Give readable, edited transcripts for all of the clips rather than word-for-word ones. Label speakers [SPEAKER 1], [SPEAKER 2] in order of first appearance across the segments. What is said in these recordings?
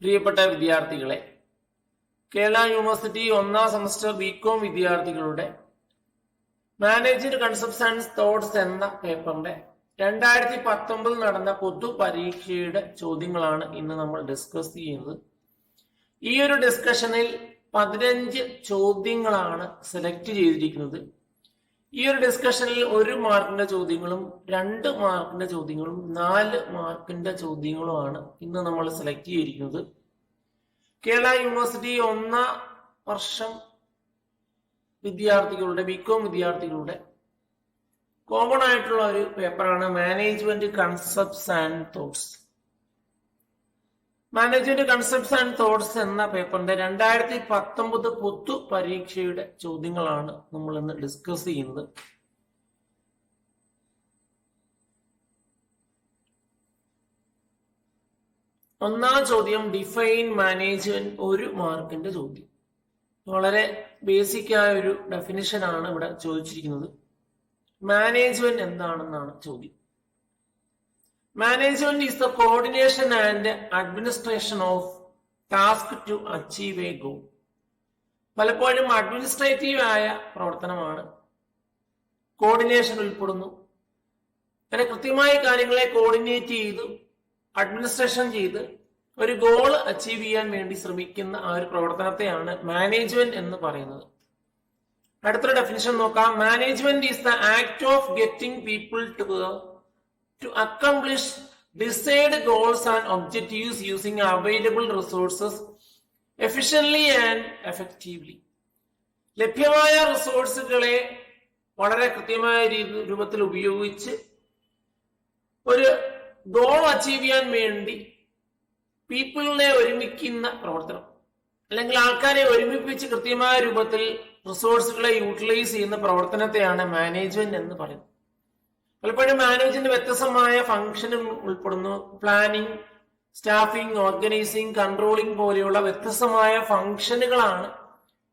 [SPEAKER 1] പ്രിയപ്പെട്ട വിദ്യാർത്ഥികളെ, കേരള യൂണിവേഴ്സിറ്റി ഒന്നാം സെമസ്റ്റർ ബികോം വിദ്യാർത്ഥികളുടെ മാനേജ്മെന്റ് കൺസെപ്റ്റ്സ് ആൻഡ് തോട്ട്സ് എന്ന പേപ്പറിന്റെ 2019 നടന്ന പൊതു പരീക്ഷയുടെ ചോദ്യങ്ങളാണ് ഇന്ന് നമ്മൾ ഡിസ്കസ് ചെയ്യുന്നത്. ഈ ഒരു ഡിസ്കഷനിൽ 15 ചോദ്യങ്ങളാണ് സെലക്ട് ചെയ്തിരിക്കുന്നത്. ഈ ഒരു ഡിസ്കഷനിൽ 1 മാർക്കിന്റെ ചോദ്യങ്ങളും 2 മാർക്കിന്റെ ചോദ്യങ്ങളും 4 മാർക്കിന്റെ ചോദ്യങ്ങളുമാണ് ഇന്ന് നമ്മൾ സെലക്ട് ചെയ്തിരിക്കുന്നത്. കേരള യൂണിവേഴ്സിറ്റി ഒന്നാം വർഷം വിദ്യാർത്ഥികളുടെ ബികോം വിദ്യാർത്ഥികളുടെ കോമൺ ആയിട്ടുള്ള ഒരു പേപ്പറാണ് management concepts and thoughts. Management concepts and thoughts എന്ന പേപ്പറിന്റെ 2019 പൊതു പരീക്ഷയുടെ ചോദ്യങ്ങളാണ് നമ്മൾ ഇന്ന് ഡിസ്കസ് ചെയ്യുന്നത്. ഒന്നാം ചോദ്യം ഡിഫൈൻ മാനേജ്മെന്റ്, 1 മാർക്കിന്റെ ചോദ്യം. വളരെ ബേസിക് ആയ ഒരു ഡെഫിനിഷൻ ആണ് ഇവിടെ ചോദിച്ചിരിക്കുന്നത്. മാനേജ്മെന്റ് എന്താണെന്നാണ് ചോദ്യം. Management is the coordination and administration of task to achieve a goal. പലപ്പോഴും അഡ്മിനിസ്ട്രേറ്റീവ് ആയ പ്രവർത്തനമാണ്. കോർഡിനേഷൻ ഉൾപ്പെടുന്നു. അങ്ങനെ കൃത്യമായ കാര്യങ്ങളെ കോർഡിനേറ്റ് ചെയ്ത് അഡ്മിനിസ്ട്രേഷൻ ചെയ്ത് ഒരു ഗോൾ അച്ചീവ് ചെയ്യാൻ വേണ്ടി ശ്രമിക്കുന്ന ആ ഒരു പ്രവർത്തനത്തെയാണ് മാനേജ്മെന്റ് എന്ന് പറയുന്നത്. അടുത്തൊരു ഡെഫിനിഷൻ നോക്കാം. Management is the act of getting people to accomplish decide goals and objectives using available resources efficiently and effectively. ലഭ്യമായ റിസോഴ്സുകളെ വളരെ കൃത്യമായ രൂപത്തിൽ ഉപയോഗിച്ച് ഒരു ഗോൾ അച്ചീവ് ചെയ്യാൻ വേണ്ടി പീപ്പിളിനെ ഒരുമിക്കുന്ന പ്രവർത്തനം, അല്ലെങ്കിൽ ആൾക്കാരെ ഒരുമിപ്പിച്ച് കൃത്യമായ രൂപത്തിൽ റിസോഴ്സുകളെ യൂട്ടിലൈസ് ചെയ്യുന്ന പ്രവർത്തനത്തെയാണ് മാനേജ്മെന്റ് എന്ന് പറയുന്നത്. പലപ്പോഴും മാനേജ്മെന്റ് വ്യത്യസ്തമായ ഫംഗ്ഷനും ഉൾപ്പെടുന്നു. പ്ലാനിങ്, സ്റ്റാഫിംഗ്, ഓർഗനൈസിംഗ്, കൺട്രോളിംഗ് പോലെയുള്ള വ്യത്യസ്തമായ ഫംഗ്ഷനുകളാണ്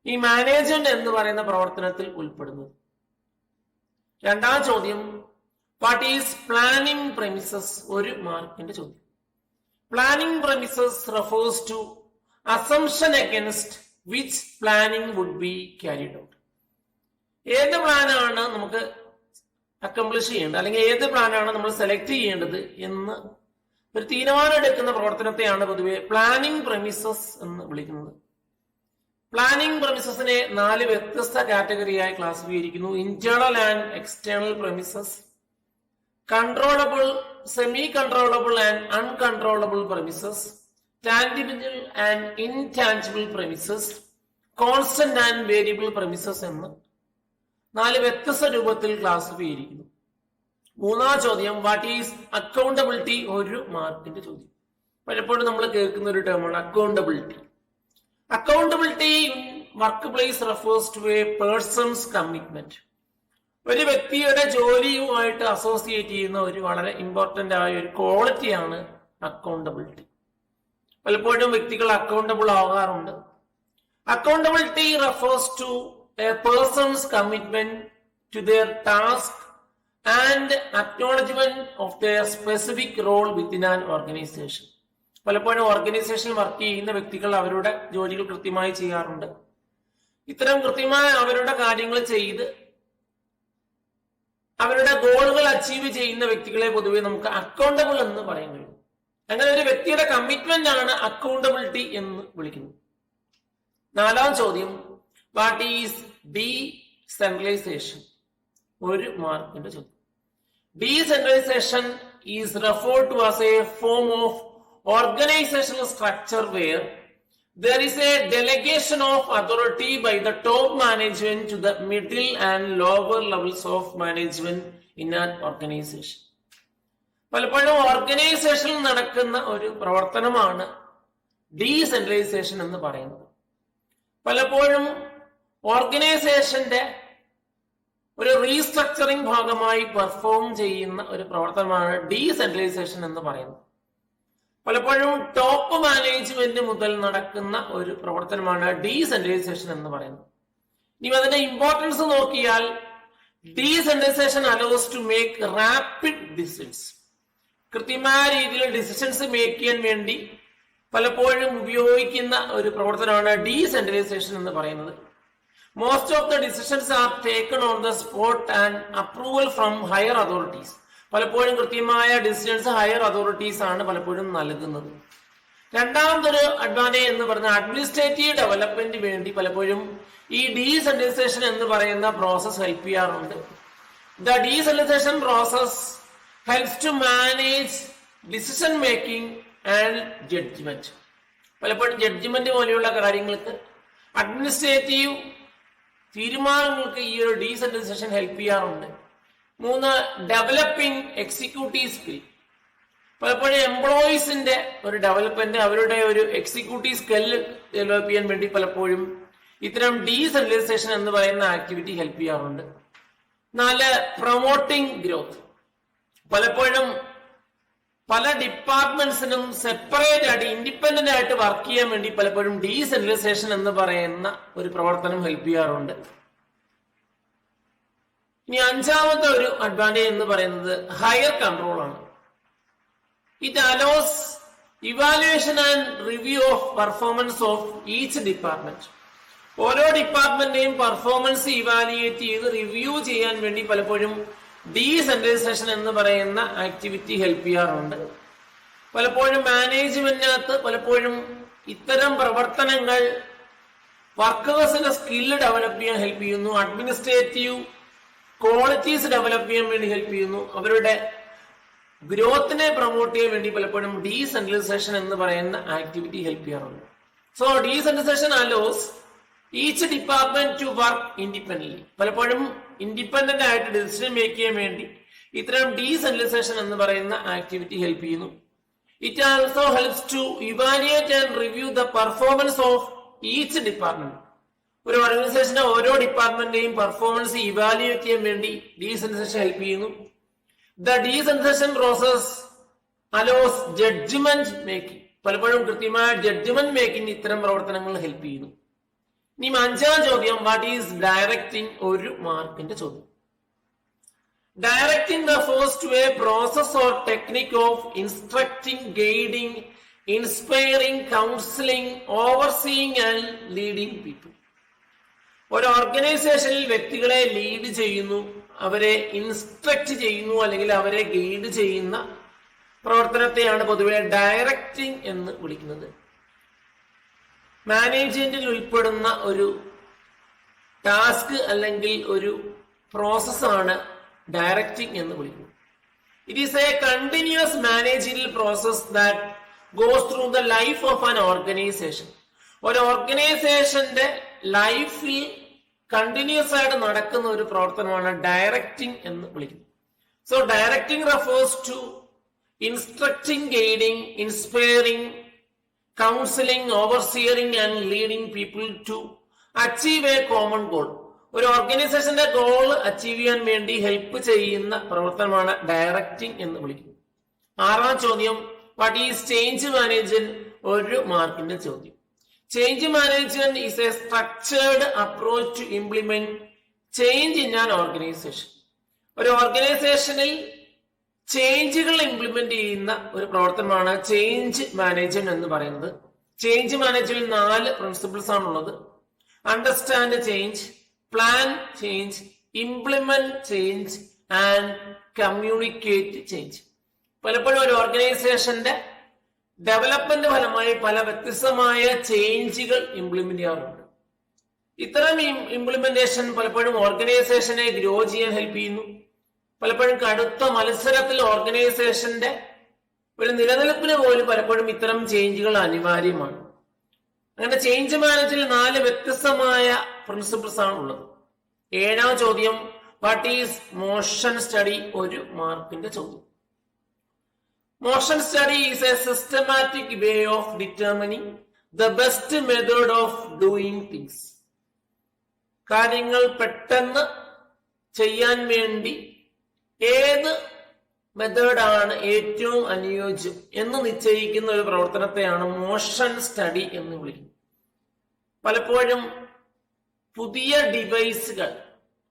[SPEAKER 1] ഈ മാനേജ്മെന്റ് എന്ന് പറയുന്ന പ്രവർത്തനത്തിൽ ഉൾപ്പെടുന്നത്. രണ്ടാം ചോദ്യം, വാട്ട് ഈസ് പ്ലാനിംഗ് പ്രെമിസസ്, 1 മാർക്കിന്റെ ചോദ്യം. Planning premises refers to assumption against which planning would be carried out. ഏത് പ്ലാനാണ് നമുക്ക് അക്കംപ്ലിഷ് ചെയ്യേണ്ടത്, അല്ലെങ്കിൽ ഏത് പ്ലാനാണ് നമ്മൾ സെലക്ട് ചെയ്യേണ്ടത് എന്ന് ഒരു തീരുമാനം എടുക്കുന്ന പ്രവർത്തനത്തെയാണ് പൊതുവെ പ്ലാനിംഗ് പ്രെമിസസ് എന്ന് വിളിക്കുന്നത്. പ്ലാനിംഗ് പ്രെമിസസിനെ 4 വ്യത്യസ്ത കാറ്റഗറിയായി ക്ലാസിഫൈ ചെയ്തിരിക്കുന്നു. Internal and external premises, controllable, semi controllable and uncontrollable premises, tangible and intangible premises, constant and variable premises എന്ന് 4 വ്യത്യസ്ത രൂപത്തിൽ ക്ലാസിഫൈ ചെയ്തിരിക്കുന്നു. മൂന്നാം ചോദ്യം, വാട്ട് ഈസ് അക്കൗണ്ടബിലിറ്റി, 1 മാർക്കിന്റെ ചോദ്യം. പലപ്പോഴും നമ്മൾ കേൾക്കുന്ന ഒരു ടേമാണ് accountability. Accountability in work place refers to a person's commitment. ഒരു വ്യക്തിയുടെ ജോലിയുമായിട്ട് അസോസിയേറ്റ് ചെയ്യുന്ന ഒരു വളരെ ഇമ്പോർട്ടന്റ് ആയ ഒരു ക്വാളിറ്റിയാണ് അക്കൗണ്ടബിലിറ്റി. പലപ്പോഴും വ്യക്തികൾ അക്കൗണ്ടബിൾ ആകാറുണ്ട്. Accountability refers to a person's commitment to their task and acknowledgement of their specific role within an organization. പലപ്പോഴും ഓർഗനൈസേഷനിൽ വർക്ക് ചെയ്യുന്ന വ്യക്തികൾ അവരുടെ ജോലികൾ കൃത്യമായി ചെയ്യാറുണ്ട്. ഇത്തരം കൃത്യമായ അവരുടെ കാര്യങ്ങൾ ചെയ്ത് അവരുടെ ഗോളുകൾ അച്ചീവ് ചെയ്യുന്ന വ്യക്തികളെ പൊതുവെ നമുക്ക് അക്കൗണ്ടബിൾ എന്ന് പറയാൻ കഴിയും. അങ്ങനെ ഒരു വ്യക്തിയുടെ കമ്മിറ്റ്മെന്റ് ആണ് അക്കൗണ്ടബിലിറ്റി എന്ന് വിളിക്കുന്നത്. നാലാം ചോദ്യം, വാട്ട് ഈസ് ഡീസെൻട്രലൈസേഷൻ, 1 മാർക്കിന്റെ ചോദ്യം. Decentralization is referred to as a form of organizational structure where there is a delegation of authority by the top management to the middle and lower levels of management in an organization. പലപ്പോഴും ഓർഗനൈസേഷനിൽ നടക്കുന്ന ഒരു പ്രവർത്തനമാണ് decentralisation എന്ന് പറയുന്നത്. പലപ്പോഴും ഓർഗനൈസേഷന്റെ ഒരു റീസ്ട്രക്ചറിംഗ് ഭാഗമായി പെർഫോം ചെയ്യുന്ന ഒരു പ്രവർത്തനമാണ് ഡീസെൻട്രലൈസേഷൻ എന്ന് പറയുന്നത്. പലപ്പോഴും ടോപ്പ് മാനേജ്മെന്റ് മുതൽ നടക്കുന്ന ഒരു പ്രവർത്തനമാണ് ഡീസെൻട്രലൈസേഷൻ എന്ന് പറയുന്നത്. ഇനി അതിന്റെ ഇമ്പോർട്ടൻസ് നോക്കിയാൽ, decentralization allows to make rapid decisions. കൃത്യമായ രീതിയിൽ ഡിസിഷൻസ് മേക്ക് ചെയ്യാൻ വേണ്ടി പലപ്പോഴും ഉപയോഗിക്കുന്ന ഒരു പ്രവർത്തനമാണ് ഡീസെൻട്രലൈസേഷൻ എന്ന് പറയുന്നത്. Most of the decisions are taken on the spot and approval from higher authorities. പലപ്പോഴും കൃത്യമായ ഡിസിഷൻസ് ഹയർ അതോറിറ്റീസ് ആണ് പലപ്പോഴും നൽകുന്നത്. രണ്ടാമതൊരു അഡ്വാൻറ്റേജ് എന്ന് പറഞ്ഞാൽ അഡ്മിനിസ്ട്രേറ്റീവ് ഡെവലപ്മെന്റ് വേണ്ടി പലപ്പോഴും ഈ ഡീസെൻട്രലൈസേഷൻ എന്ന് പറയുന്ന പ്രോസസ് ഹെൽപ്പ് ചെയ്യാറുണ്ട്. The decentralization process helps to manage decision making and judgement. പലപ്പോഴും ജഡ്ജ്മെന്റ് പോലെയുള്ള കാര്യങ്ങൾക്ക് അഡ്മിനിസ്ട്രേറ്റീവ് തീരുമാനങ്ങൾക്ക് ഈ ഒരു ഡീസെൻട്രലൈസേഷൻ ഹെൽപ്പ് ചെയ്യാറുണ്ട്. 3, ഡെവലപ്പിംഗ് എക്സിക്യൂട്ടീവ് സ്കിൽ. പലപ്പോഴും എംപ്ലോയീസിന്റെ ഒരു ഡെവലപ്മെന്റ്, അവരുടെ ഒരു എക്സിക്യൂട്ടീവ് സ്കിൽ ഡെവലപ്പ് ചെയ്യാൻ വേണ്ടി പലപ്പോഴും ഇത്തരം ഡീസെൻട്രലൈസേഷൻ എന്ന് പറയുന്ന ആക്ടിവിറ്റി ഹെൽപ്പ് ചെയ്യാറുണ്ട്. 4, പ്രൊമോട്ടിംഗ് ഗ്രോത്ത്. പലപ്പോഴും പല ഡിപ്പാർട്ട്മെന്റ്സിനും സെപ്പറേറ്റ് ആയിട്ട് ഇൻഡിപെൻഡന്റ് ആയിട്ട് വർക്ക് ചെയ്യാൻ വേണ്ടി പലപ്പോഴും ഡീസെൻട്രലൈസേഷൻ എന്ന് പറയുന്ന ഒരു പ്രവർത്തനം ഹെൽപ്പ് ചെയ്യാറുണ്ട്. ഇനി 5ാമത്തെ ഒരു അഡ്വാൻറ്റേജ് എന്ന് പറയുന്നത് ഹയർ കൺട്രോൾ ആണ്. It allows evaluation and review of performance of each department. ഓരോ ഡിപ്പാർട്ട്മെന്റിന്റെയും പെർഫോമൻസ് ഇവാലുവേറ്റ് ചെയ്ത് റിവ്യൂ ചെയ്യാൻ വേണ്ടി പലപ്പോഴും ഡീസെൻട്രലൈസേഷൻ എന്ന് പറയുന്ന ആക്ടിവിറ്റി ഹെൽപ്പ് ചെയ്യാറുണ്ട്. പലപ്പോഴും മാനേജ്മെന്റിനകത്ത് പലപ്പോഴും ഇത്തരം പ്രവർത്തനങ്ങൾ വർക്കേഴ്സിന്റെ സ്കില്ല് ഡെവലപ്പ് ചെയ്യാൻ ഹെൽപ്പ് ചെയ്യുന്നു, അഡ്മിനിസ്ട്രേറ്റീവ് ക്വാളിറ്റീസ് ഡെവലപ്പ് ചെയ്യാൻ വേണ്ടി ഹെൽപ്പ് ചെയ്യുന്നു, അവരുടെ ഗ്രോത്തിനെ പ്രൊമോട്ട് ചെയ്യാൻ വേണ്ടി പലപ്പോഴും ഡീസെൻട്രലൈസേഷൻ എന്ന് പറയുന്ന ആക്ടിവിറ്റി ഹെൽപ്പ് ചെയ്യാറുണ്ട്. So decentralization allows each department to work independently. പലപ്പോഴും ഇൻഡിപെൻഡന്റ് ആയിട്ട് ഡിസിഷൻ മേക്ക് ചെയ്യാൻ വേണ്ടി ഇത്തരം ഡീസെൻട്രലൈസേഷൻ എന്ന് പറയുന്ന ആക്ടിവിറ്റി ഹെൽപ്പ് ചെയ്യുന്നു. It also helps to evaluate and review the performance of each department. ഒരു ഓർഗനൈസേഷന്റെ ഓരോ ഡിപ്പാർട്ട്മെന്റിന്റെയും പെർഫോമൻസ് ഇവാലുവേറ്റ് ചെയ്യാൻ വേണ്ടി ഡീസെൻട്രലൈസേഷൻ ഹെൽപ്പ് ചെയ്യുന്നു. The decentralization process allows judgement making. പലപ്പോഴും കൃത്യമായ ജഡ്ജ്മെന്റ് മേക്കിംഗ് ഇത്തരം പ്രവർത്തനങ്ങൾ ഹെൽപ്പ് ചെയ്യുന്നു. ഇനി 5ാം ചോദ്യം, വാട്ട് ഈസ് ഡയറക്റ്റിംഗ്? 1 മാർക്കിന്റെ ചോദ്യം. Directing refers to a process or technique of instructing, guiding, inspiring, counseling, overseeing and leading people. ഒരു ഓർഗനൈസേഷനിൽ വ്യക്തികളെ ലീഡ് ചെയ്യുന്നു, അവരെ ഇൻസ്ട്രക്ട് ചെയ്യുന്നു, അല്ലെങ്കിൽ അവരെ ഗൈഡ് ചെയ്യുന്ന പ്രവർത്തനത്തെയാണ് പൊതുവെ ഡയറക്റ്റിംഗ് എന്ന് വിളിക്കുന്നത്. മാനേജ്മെന്റിൽ ഉൾപ്പെടുന്ന ഒരു ടാസ്ക് അല്ലെങ്കിൽ ഒരു പ്രോസസ്സാണ് ഡയറക്റ്റിംഗ് എന്ന് വിളിക്കുന്നത്. It is a continuous managerial process that goes through the life of an organization. ഒരു ഓർഗനൈസേഷന്റെ ലൈഫിൽ കണ്ടിന്യൂസ് ആയിട്ട് നടക്കുന്ന ഒരു പ്രവർത്തനമാണ് ഡയറക്റ്റിംഗ് എന്ന് വിളിക്കുന്നത്. So directing refers to instructing, guiding, inspiring, counseling, overseeing and leading people to achieve a common goal. ഒരു ഓർഗനൈസേഷന്റെ ഗോൾ അച്ചീവ് ചെയ്യാൻ വേണ്ടി ഹെൽപ്പ് ചെയ്യുന്ന പ്രവർത്തനമാണ് ഡയറക്റ്റിംഗ് എന്ന് വിളിക്കുന്നത്. 6ാം ചോദ്യം, വാട്ട് ഈസ് ചേഞ്ച് മാനേജ്മെന്റ്? 1 മാർക്കിന്റെ ചോദ്യം. Change management is a structured approach to implement change in an organization. ഒരു ഓർഗനൈസേഷനിൽ ചേഞ്ചുകൾ ഇംപ്ലിമെന്റ് ചെയ്യുന്ന ഒരു പ്രവർത്തനമാണ് ചേഞ്ച് മാനേജ്മെന്റ് എന്ന് പറയുന്നത്. ചേഞ്ച് മാനേജ്മെന്റ് 4 പ്രിൻസിപ്പിൾസ് ആണുള്ളത്. Understand change, plan change, implement change and communicate change. പലപ്പോഴും ഒരു ഓർഗനൈസേഷന്റെ ഡെവലപ്മെന്റ് ഫലമായി പല വ്യത്യസ്തമായ ചേഞ്ചുകൾ ഇംപ്ലിമെന്റ് ചെയ്യാറുണ്ട്. ഇത്തരം ഇംപ്ലിമെന്റേഷൻ പലപ്പോഴും ഓർഗനൈസേഷനെ ഗ്രോ ചെയ്യാൻ ഹെൽപ്പ് ചെയ്യുന്നു. പലപ്പോഴും കടുത്ത മത്സരത്തിൽ ഓർഗനൈസേഷന്റെ ഒരു നിലനിൽപ്പിന് പോലും പലപ്പോഴും ഇത്തരം ചേഞ്ചുകൾ അനിവാര്യമാണ്. അങ്ങനെ ചേഞ്ച് മാനേജ്മെന്റിൽ 4 വ്യത്യസ്തമായ പ്രിൻസിപ്പിൾസ് ആണ് ഉള്ളത്. 7ാം ചോദ്യം, വാട്ട് ഈസ് മോഷൻ സ്റ്റഡി? 1 മാർക്കിന്റെ ചോദ്യം. Motion study is a systematic way of determining the best method of doing things. കാര്യങ്ങൾ പെട്ടെന്ന് ചെയ്യാൻ വേണ്ടി ഏത് മെത്തേഡാണ് ഏറ്റവും അനുയോജ്യം എന്ന് നിശ്ചയിക്കുന്ന ഒരു പ്രവർത്തനത്തെയാണ് മോഷൻ സ്റ്റഡി എന്ന് വിളിക്കുന്നത്. പലപ്പോഴും പുതിയ ഡിവൈസുകൾ,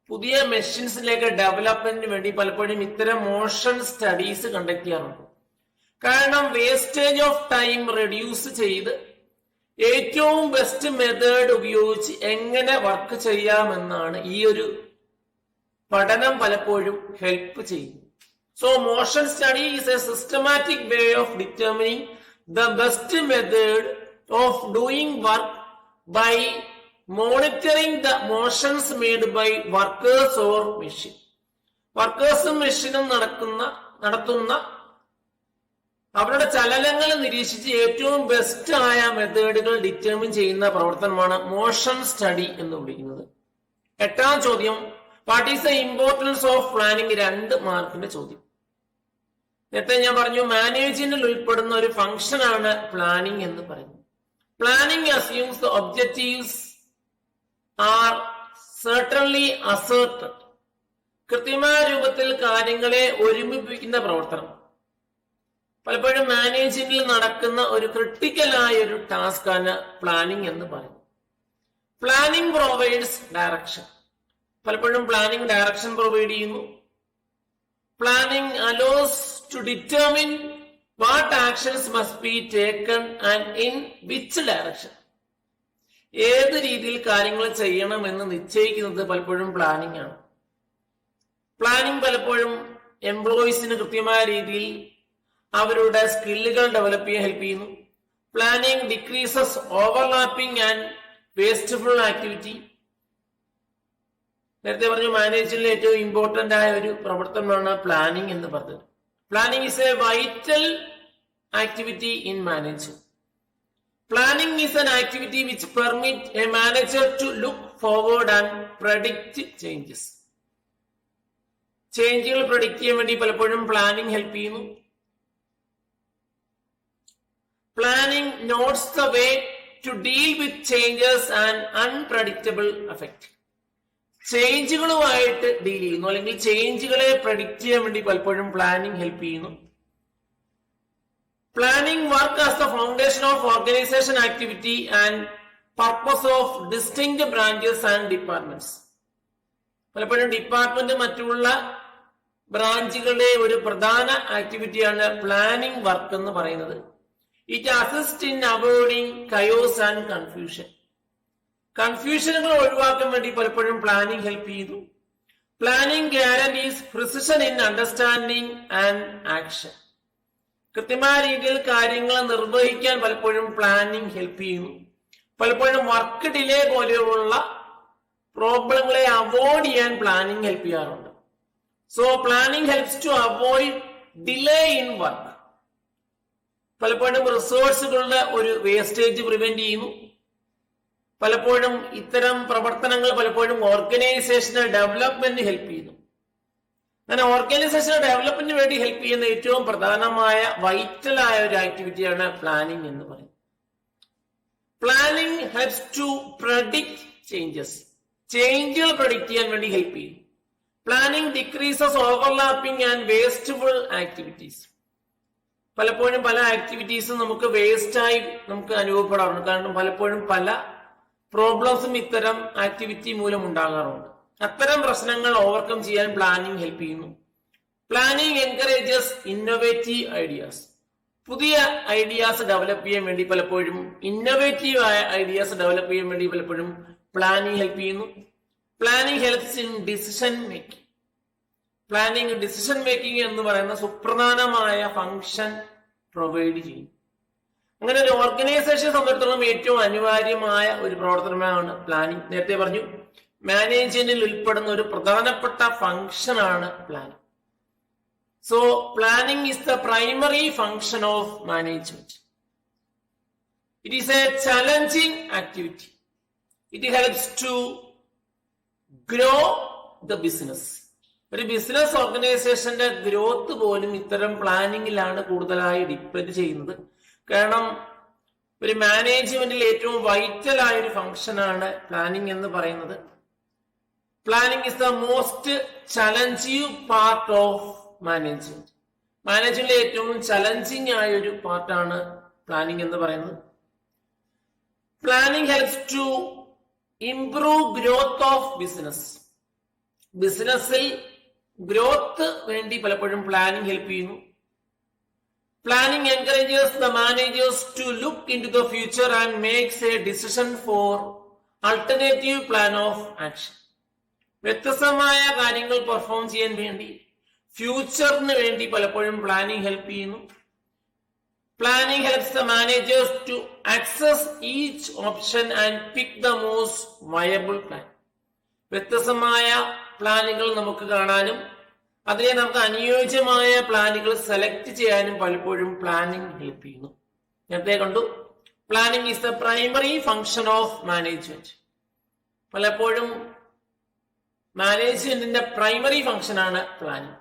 [SPEAKER 1] പുതിയ മെഷീൻസിലേക്ക് ഡെവലപ്മെന്റിന് വേണ്ടി പലപ്പോഴും ഇത്തരം മോഷൻ സ്റ്റഡീസ് കണ്ടക്ട് ചെയ്യാറുണ്ട്. കാരണം വേസ്റ്റേജ് ഓഫ് ടൈം റെഡ്യൂസ് ചെയ്ത് ഏറ്റവും ബെസ്റ്റ് മെത്തേഡ് ഉപയോഗിച്ച് എങ്ങനെ വർക്ക് ചെയ്യാമെന്നാണ് ഈ ഒരു പഠനം പലപ്പോഴും ഹെൽപ്പ് ചെയ്യുന്നത്. So motion study is a systematic way of determining the best method of doing work by monitoring the motions made by workers or machine. വർക്കേഴ്സും മെഷീനും നടത്തുന്ന അവരുടെ ചലനങ്ങൾ നിരീക്ഷിച്ച് ഏറ്റവും ബെസ്റ്റ് ആയ മെത്തേഡുകൾ ഡിറ്റർമിൻ ചെയ്യുന്ന പ്രവർത്തനമാണ് മോഷൻ സ്റ്റഡി എന്ന് വിളിക്കുന്നത്. 8ാം ചോദ്യം, what is the importance of planning? 2 മാർക്കിന്റെ ചോദ്യം. നേരത്തെ ഞാൻ പറഞ്ഞു മാനേജ്മെന്റിൽ ഉൾപ്പെടുന്ന ഒരു ഫംഗ്ഷൻ ആണ് പ്ലാനിംഗ് എന്ന് പറയുന്നത്. Planning assumes the objectives R certainly asserted. കൃത്യമായ രൂപത്തിൽ കാര്യങ്ങളെ ഒരുമിപ്പിക്കുന്ന പ്രവർത്തനം പലപ്പോഴും മാനേജ്മെന്റിൽ നടക്കുന്ന ഒരു ക്രിട്ടിക്കലായ ഒരു ടാസ്ക് ആണ് പ്ലാനിംഗ് എന്ന് പറയുന്നത്. Planning provides direction. പലപ്പോഴും പ്ലാനിംഗ് ഡയറക്ഷൻ പ്രൊവൈഡ് ചെയ്യുന്നു. Planning allows to determine what actions must be taken and in which direction. ഏത് രീതിയിൽ കാര്യങ്ങൾ ചെയ്യണമെന്ന് നിശ്ചയിക്കുന്നത് പലപ്പോഴും പ്ലാനിംഗ് ആണ്. പ്ലാനിംഗ് പലപ്പോഴും എംപ്ലോയീസിന് കൃത്യമായ രീതിയിൽ അവരുടെ സ്കില്ലുകൾ ഡെവലപ്പ് ചെയ്യാൻ ഹെൽപ്പ് ചെയ്യുന്നു. Planning decreases overlapping and wasteful activity. നേരത്തെ പറഞ്ഞു മാനേജ്മെന്റിൽ ഏറ്റവും ഇമ്പോർട്ടന്റ് ആയ ഒരു പ്രവർത്തനമാണ് പ്ലാനിംഗ് എന്ന് പറഞ്ഞത്. Planning is A vital activity in management. Planning is an activity which permit a manager to look forward and predict changes. ചേഞ്ചുകൾ പ്രഡിക്റ്റ് ചെയ്യാൻ വേണ്ടി പലപ്പോഴും പ്ലാനിംഗ് ഹെൽപ്പ് ചെയ്യുന്നു. Planning notes the way to deal with changes and unpredictable effect. ചേഞ്ചുകളുമായിട്ട് deal ചെയ്യുന്നു അല്ലെങ്കിൽ ചേഞ്ചുകളെ predict ചെയ്യാൻ വേണ്ടി പലപ്പോഴും പ്ലാനിംഗ് ഹെൽപ്പ് ചെയ്യുന്നു. Planning work as the foundation of organisation activity and purpose of distinct branches and departments. പലപ്പോഴും ഡിപ്പാർട്ട്മെന്റ് മറ്റുള്ള ബ്രാഞ്ചുകളുടെ ഒരു പ്രധാന ആക്ടിവിറ്റിയാണ് പ്ലാനിംഗ് വർക്ക് എന്ന് പറയുന്നത്. It assist in avoiding chaos and confusion. കൺഫ്യൂഷനുകൾ ഒഴിവാക്കാൻ വേണ്ടി പലപ്പോഴും പ്ലാനിംഗ് ഹെൽപ്പ് ചെയ്യുന്നു. Planning guarantees precision in understanding and action. കൃത്യമായ രീതിയിൽ കാര്യങ്ങൾ നിർവഹിക്കാൻ പലപ്പോഴും പ്ലാനിംഗ് ഹെൽപ്പ് ചെയ്യുന്നു. പലപ്പോഴും വർക്ക് ഡിലേ പോലെയുള്ള പ്രോബ്ലങ്ങളെ അവോയ്ഡ് ചെയ്യാൻ പ്ലാനിംഗ് ഹെൽപ്പ് ചെയ്യാറുണ്ട്. So planning helps to avoid delay in work. പലപ്പോഴും റിസോഴ്സുകളുടെ ഒരു വേസ്റ്റേജ് പ്രിവെന്റ് ചെയ്യുന്നു. പലപ്പോഴും ഇത്തരം പ്രവർത്തനങ്ങൾ പലപ്പോഴും ഓർഗനൈസേഷണൽ ഡെവലപ്മെന്റ് ഹെൽപ്പ് ചെയ്യുന്നു. അങ്ങനെ ഓർഗനൈസേഷണൽ ഡെവലപ്മെന്റിന് വേണ്ടി ഹെൽപ്പ് ചെയ്യുന്ന ഏറ്റവും പ്രധാനമായ വൈറ്റലായ ഒരു ആക്ടിവിറ്റിയാണ് പ്ലാനിംഗ് എന്ന് പറയുന്നത്. Planning helps to predict changes. ചേഞ്ചുകൾ പ്രഡിക്റ്റ് ചെയ്യാൻ വേണ്ടി ഹെൽപ്പ് ചെയ്യും. Planning decreases overlapping and wasteful activities. പലപ്പോഴും പല ആക്ടിവിറ്റീസും നമുക്ക് വേസ്റ്റായി നമുക്ക് അനുഭവപ്പെടാറുണ്ട്. കാരണം പലപ്പോഴും പല പ്രോബ്ലംസും ഇത്തരം ആക്ടിവിറ്റി മൂലം ഉണ്ടാകാറുണ്ട്. അത്തരം പ്രശ്നങ്ങൾ ഓവർകം ചെയ്യാൻ പ്ലാനിംഗ് ഹെൽപ്പ് ചെയ്യുന്നു. Planning encourages innovative ideas. പുതിയ ഐഡിയാസ് ഡെവലപ്പ് ചെയ്യാൻ വേണ്ടി പലപ്പോഴും ഇന്നോവേറ്റീവ് ആയ ഐഡിയാസ് ഡെവലപ്പ് ചെയ്യാൻ വേണ്ടി പലപ്പോഴും പ്ലാനിംഗ് ഹെൽപ്പ് ചെയ്യുന്നു. Planning helps in decision making. Planning decision making എന്ന് പറയുന്ന സുപ്രധാനമായ ഫംഗ്ഷൻ പ്രൊവൈഡ് ചെയ്യും. അങ്ങനെ ഒരു ഓർഗനൈസേഷനെ സംബന്ധിച്ചിടത്തോളം ഏറ്റവും അനിവാര്യമായ ഒരു പ്രവർത്തനമാണ് പ്ലാനിംഗ്. നേരത്തെ പറഞ്ഞു മാനേജ്മെന്റിൽ ഉൾപ്പെടുന്ന ഒരു പ്രധാനപ്പെട്ട ഫംഗ്ഷനാണ് planning. So planning is the primary function of management. It is a challenging activity. It helps to grow the business. ഒരു ബിസിനസ് ഓർഗനൈസേഷന്റെ ഗ്രോത്ത് പോലും ഇത്തരം പ്ലാനിങ്ങിലാണ് കൂടുതലായി ഡിപ്പെൻഡ് ചെയ്യുന്നത്. കാരണം ഒരു മാനേജ്മെന്റിൽ ഏറ്റവും വൈറ്റൽ ആയ ഒരു ഫംഗ്ഷനാണ് പ്ലാനിംഗ് എന്ന് പറയുന്നത്. Planning is the most challenging part of management. മാനേജ്മെന്റിലെ ഏറ്റവും ചലഞ്ചിങ് ആയ ഒരു പാർട്ടാണ് പ്ലാനിംഗ് എന്ന് പറയുന്നത്. Planning helps to improve growth of business. ബിസിനസ്സിൽ ഗ്രോത്ത് വേണ്ടി പലപ്പോഴും പ്ലാനിംഗ് ഹെൽപ്പ് ചെയ്യുന്നു. Planning encourages the managers to look into the future and makes a decision for alternative plan of action. വ്യത്യസ്തമായ കാര്യങ്ങൾ പെർഫോം ചെയ്യാൻ വേണ്ടി ഫ്യൂച്ചറിന് വേണ്ടി പലപ്പോഴും പ്ലാനിങ് ഹെൽപ്പ് ചെയ്യുന്നു. Planning helps the managers to access each option and pick the most viable plan. വ്യത്യസ്തമായ പ്ലാനുകൾ നമുക്ക് കാണാനും അതിനെ നമുക്ക് അനുയോജ്യമായ പ്ലാനുകൾ സെലക്ട് ചെയ്യാനും പലപ്പോഴും പ്ലാനിങ് ഹെൽപ്പ് ചെയ്യുന്നു. നേരത്തെ കണ്ടു, planning is the primary function of management. പലപ്പോഴും മാനേജ്മെന്റിന്റെ പ്രൈമറി ഫങ്ഷൻ ആണ് പ്ലാനിങ്.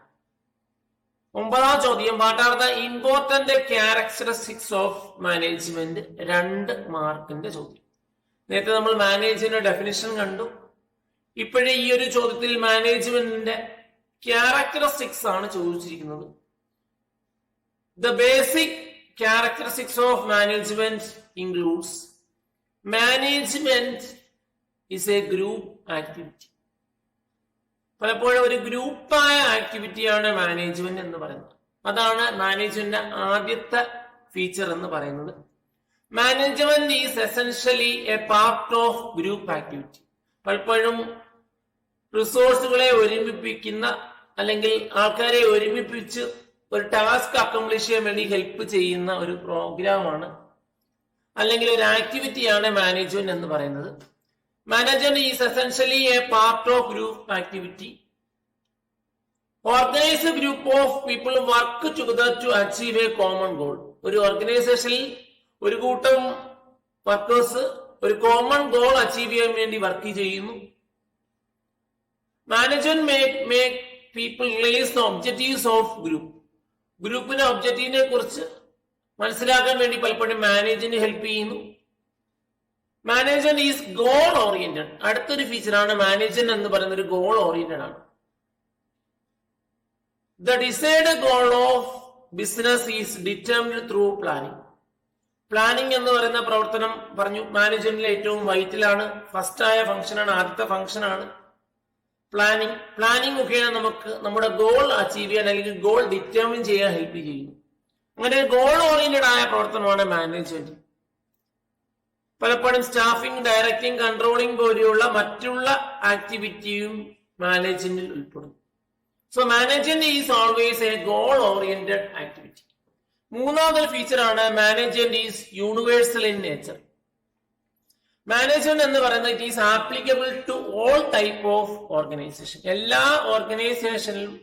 [SPEAKER 1] 9ാം ചോദ്യം, what are the important characteristics of management? 2 മാർക്കിന്റെ ചോദ്യം. നേരത്തെ നമ്മൾ മാനേജ്മെന്റിന്റെ ഡെഫിനിഷൻ കണ്ടു. ഇപ്പോഴേ ഈ ഒരു ചോദ്യത്തിൽ മാനേജ്മെന്റിന്റെ ക്യാരക്ടറിസ്റ്റിക്സ് ആണ് ചോദിച്ചിരിക്കുന്നത്. The basic characteristics of management includes management is A group activity. പലപ്പോഴും ഒരു ഗ്രൂപ്പായ ആക്ടിവിറ്റിയാണ് മാനേജ്മെന്റ് എന്ന് പറയുന്നത്. അതാണ് മാനേജ്മെന്റിന്റെ ആദ്യത്തെ ഫീച്ചർ എന്ന് പറയുന്നത്. Management is essentially A part of group activity. പലപ്പോഴും റിസോഴ്സുകളെ ഒരുമിപ്പിക്കുന്ന അല്ലെങ്കിൽ ആൾക്കാരെ ഒരുമിപ്പിച്ച് ഒരു ടാസ്ക് അക്കംപ്ലിഷ് ചെയ്യാൻ വേണ്ടി ഹെൽപ്പ് ചെയ്യുന്ന ഒരു പ്രോഗ്രാമാണ് അല്ലെങ്കിൽ ഒരു ആക്ടിവിറ്റിയാണ് മാനേജ്മെന്റ് എന്ന് പറയുന്നത്. Management is essentially a part of group activity. Organize a group of people work together to achieve a common goal. ഒരു ഓർഗനൈസേഷനിൽ ഒരു കൂട്ടം വർക്കേഴ്സ് ഒരു കോമൺ ഗോൾ അച്ചീവ് ചെയ്യാൻ വേണ്ടി വർക്ക് ചെയ്യുന്നു. Management make people realise the objectives of group. ഗ്രൂപ്പിന്റെ ഒബ്ജക്റ്റീവിനെ കുറിച്ച് മനസ്സിലാക്കാൻ വേണ്ടി പലപ്പോഴും മാനേജ്മെന്റ് ഹെൽപ്പ് ചെയ്യുന്നു. Management is goal oriented. അടുത്തൊരു ഫീച്ചറാണ് മാനേജ്മെന്റ് എന്ന് പറയുന്ന ഒരു ഗോൾ ഓറിയന്റഡ് ആണ്. The decide goal of business is determined through planning. Planning എന്ന് പറയുന്ന പ്രവർത്തനം പറഞ്ഞു മാനേജ്മെന്റിലെ ഏറ്റവും വൈറ്റലാണ്. ഫസ്റ്റ് ആയ ഫംഗ്ഷനാണ്, ആദ്യത്തെ ഫംഗ്ഷനാണ് പ്ലാനിങ്. പ്ലാനിങ് മുഖേന നമുക്ക് നമ്മുടെ ഗോൾ അച്ചീവ് ചെയ്യാൻ അല്ലെങ്കിൽ ഗോൾ ഡിറ്റർമിൻ ചെയ്യാൻ ഹെൽപ്പ് ചെയ്യുന്നു. അങ്ങനെ ഗോൾ ഓറിയന്റഡ് ആയ പ്രവർത്തനമാണ് മാനേജ്മെന്റ്. പലപ്പോഴും സ്റ്റാഫിംഗ്, ഡയറക്റ്റിംഗ്, കൺട്രോളിംഗ് പോലെയുള്ള മറ്റുള്ള ആക്ടിവിറ്റിയും മാനേജ്മെന്റിൽ ഉൾപ്പെടും. So management is always a goal oriented activity. 3ാമതൊരു ഫീച്ചറാണ് management is universal in nature. Management എന്ന് പറയുന്നത് it is applicable to all type of organisation. എല്ലാ ഓർഗനൈസേഷനിലും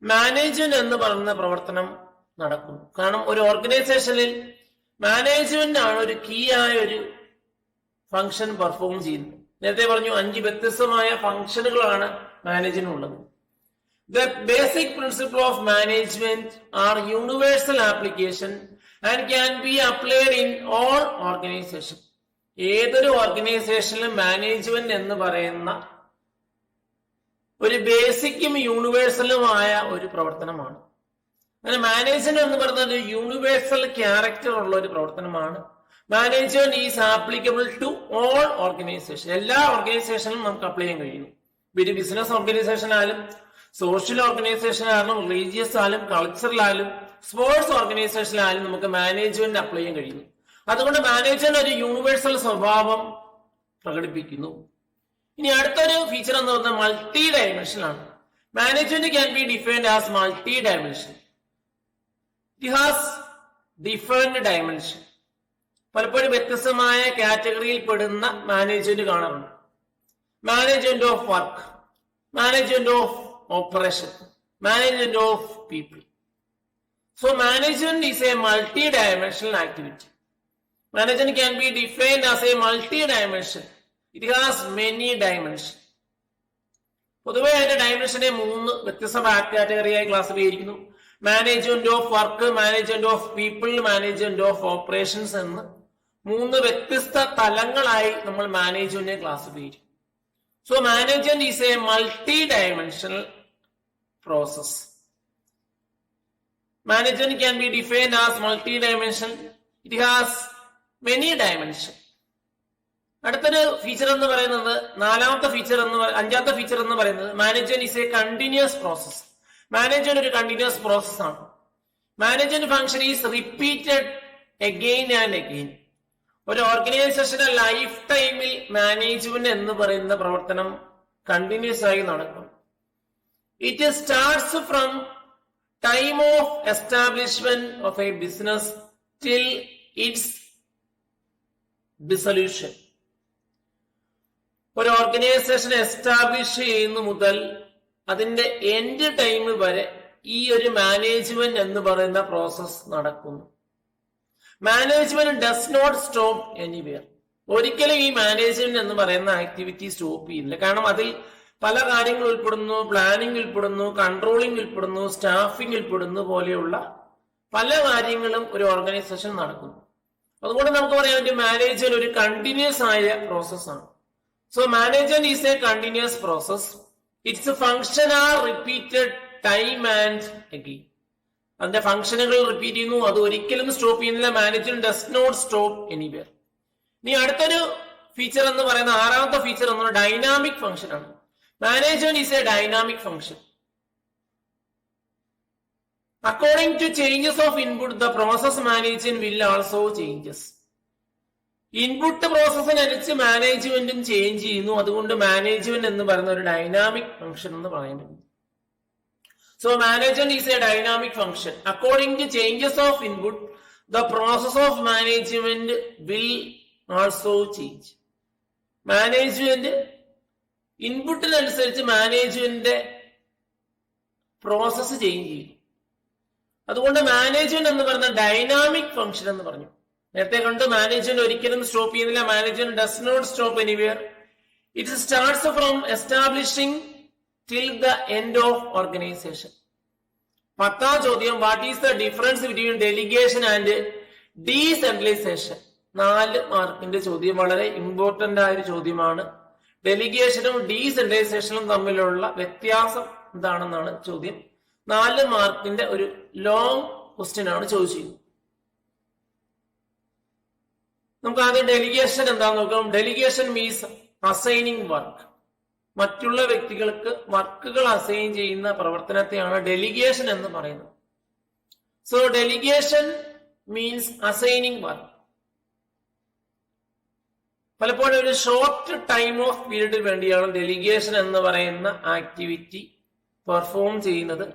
[SPEAKER 1] മാനേജ്മെന്റ് എന്ന് പറയുന്ന പ്രവർത്തനം നടക്കുന്നു. കാരണം ഒരു ഓർഗനൈസേഷനിൽ മാനേജ്മെന്റ് ആണ് ഒരു കീ ആയ ഒരു ഫംഗ്ഷൻ പെർഫോം ചെയ്യുന്നത്. നേരത്തെ പറഞ്ഞു 5 വ്യത്യസ്തമായ ഫംഗ്ഷനുകളാണ് മാനേജ്മെന്റ് ഉള്ളത്. The basic principle of management are universal application and can be applied in all organization. ഏതൊരു ഓർഗനൈസേഷനിലും മാനേജ്മെന്റ് എന്ന് പറയുന്ന ഒരു ബേസിക്കും യൂണിവേഴ്സലുമായ ഒരു പ്രവർത്തനമാണ്. അങ്ങനെ മാനേജ്മെന്റ് എന്ന് പറയുന്നത് ഒരു യൂണിവേഴ്സൽ ക്യാരക്ടർ ഉള്ള ഒരു പ്രവർത്തനമാണ്. Management is applicable to all organization. എല്ലാ ഓർഗനൈസേഷനിലും നമുക്ക് അപ്ലൈ ചെയ്യാൻ കഴിയുന്നു. ഒരു ബിസിനസ് ഓർഗനൈസേഷൻ ആയാലും, സോഷ്യൽ ഓർഗനൈസേഷൻ ആയാലും, റിലീജിയസ് ആയാലും, കൾച്ചറൽ സ്പോർട്സ് ഓർഗനൈസേഷനിലായാലും നമുക്ക് മാനേജ്മെന്റ് അപ്ലൈ ചെയ്യാൻ കഴിയുന്നു. അതുകൊണ്ട് മാനേജ്മെന്റ് ഒരു യൂണിവേഴ്സൽ സ്വഭാവം പ്രകടിപ്പിക്കുന്നു. ഇനി അടുത്തൊരു ഫീച്ചർ എന്ന് പറയുന്നത് മൾട്ടി ഡയമെൻഷൻ ആണ്. Management can be defined as multi dimension. It has different dimension. പലപ്പോഴും വ്യത്യസ്തമായ കാറ്റഗറിയിൽ പെടുന്ന മാനേജ്മെന്റ് കാണാറുണ്ട്. Management of work, management of operation, management of people. So management is A multi dimensional activity. Management can be defined as a multi-dimension. It has many dimensions. പൊതുവെ അതിന്റെ ഡയമെൻഷനെ 3 വ്യത്യസ്ത കാറ്റഗറിയായി classify ചെയ്തിരിക്കുന്നു. Management of work, management of people, management of operations എന്ന് 3 വ്യത്യസ്ത തലങ്ങളായി നമ്മൾ മാനേജ്മെന്റിനെ classify ചെയ്യും. So management is A multi dimensional process. Management can be defined as multi-dimensional. It has many dimensions. അടുത്തൊരു ഫീച്ചർ എന്ന് പറയുന്നത് 5ാമത്തെ ഫീച്ചർ എന്ന് പറയുന്നത് management is a continuous process. Management ഒരു കണ്ടിന്യൂസ് പ്രോസസ് ആണ്. Management function is repeated again and again. ഒരു ഓർഗനൈസേഷന്റെ life ടൈമിൽ മാനേജ്മെന്റ് എന്ന് പറയുന്ന പ്രവർത്തനം കണ്ടിന്യൂസ് ആയി നടക്കും. It starts from time of establishment of A business till it's dissolution. ഒരു ഓർഗനൈസേഷൻ എസ്റ്റാബ്ലിഷ് ചെയ്യുന്ന മുതൽ അതിന്റെ എൻഡ് ടൈം വരെ ഈ ഒരു മാനേജ്മെന്റ് എന്ന് പറയുന്ന പ്രോസസ് നടക്കുന്നു. Management does not stop anywhere. ഒരിക്കലും ഈ മാനേജ്മെന്റ് എന്ന് പറയുന്ന ആക്ടിവിറ്റി സ്റ്റോപ്പ് ചെയ്യുന്നില്ല. കാരണം അതിൽ പല കാര്യങ്ങൾ ഉൾപ്പെടുന്നു, പ്ലാനിംഗ് ഉൾപ്പെടുന്നു, കൺട്രോളിംഗ് ഉൾപ്പെടുന്നു, സ്റ്റാഫിംഗ് ഉൾപ്പെടുന്നു പോലെയുള്ള പല കാര്യങ്ങളും ഒരു ഓർഗനൈസേഷൻ നടക്കുന്നു. അതുകൊണ്ട് നമുക്ക് പറയാൻ പറ്റും മാനേജ്മെന്റ് ഒരു കണ്ടിന്യൂസ് ആയ പ്രോസസ്സാണ്. So management is a continuous process. It's function are repeated time and again. അതിന്റെ ഫംഗ്ഷനുകൾ റിപ്പീറ്റ് ചെയ്യുന്നു, അത് ഒരിക്കലും സ്റ്റോപ്പ് ചെയ്യുന്നില്ല. Management does not stop anywhere. ഇനി അടുത്തൊരു ഫീച്ചർ എന്ന് പറയുന്ന ആറാമത്തെ ഫീച്ചർ എന്ന് ഡൈനാമിക് ഫംഗ്ഷൻ ആണ്. Management is a dynamic function. According to changes of input the process management will also changes. ഇൻപുട്ട് പ്രോസസ്സിനനുസരിച്ച് മാനേജ്മെന്റും ചേഞ്ച് ചെയ്യുന്നു. അതുകൊണ്ട് മാനേജ്മെന്റ് എന്ന് പറയുന്ന ഒരു ഡൈനാമിക് ഫംഗ്ഷൻ എന്ന് പറയുന്നത്. So management is a dynamic function. According to changes of input, the process of management will also change. Management ഇൻപുട്ടിനനുസരിച്ച് മാനേജ്മെന്റിന്റെ പ്രോസസ് ചേഞ്ച് ചെയ്യും. അതുകൊണ്ട് മാനേജ്മെന്റ് എന്ന് പറയുന്ന ഡൈനാമിക് ഫംഗ്ഷൻ എന്ന് പറഞ്ഞു. നേരത്തെ കണ്ട് മാനേജ്മെന്റ് ഒരിക്കലും സ്റ്റോപ്പ് ചെയ്യുന്നില്ല. Management does not stop anywhere. It starts from establishing till the end of organization. 10ാം ചോദ്യം, what is the difference between delegation and decentralization? 4 മാർക്കിന്റെ ചോദ്യം, വളരെ ഇമ്പോർട്ടന്റ് ആയ ഒരു ചോദ്യമാണ്. ഡെലിഗേഷനും ഡീസെൻട്രലൈസേഷനും തമ്മിലുള്ള വ്യത്യാസം എന്താണെന്നാണ് ചോദ്യം. 4 മാർക്കിന്റെ ഒരു ലോങ് ക്വസ്റ്റ്യൻ ആണ് ചോദിച്ചിരിക്കുന്നത്. നമുക്ക് ആദ്യം ഡെലിഗേഷൻ എന്താന്ന് നോക്കാം. Delegation means assigning work. മറ്റുള്ള വ്യക്തികൾക്ക് വർക്കുകൾ അസൈൻ ചെയ്യുന്ന പ്രവർത്തനത്തെയാണ് ഡെലിഗേഷൻ എന്ന് പറയുന്നത്. So delegation means assigning work. പലപ്പോഴും ഒരു ഷോർട്ട് ടൈം ഓഫ് പീരീഡിന് വേണ്ടിയാണ് ഡെലിഗേഷൻ എന്ന് പറയുന്ന ആക്ടിവിറ്റി പെർഫോം ചെയ്യുന്നത്.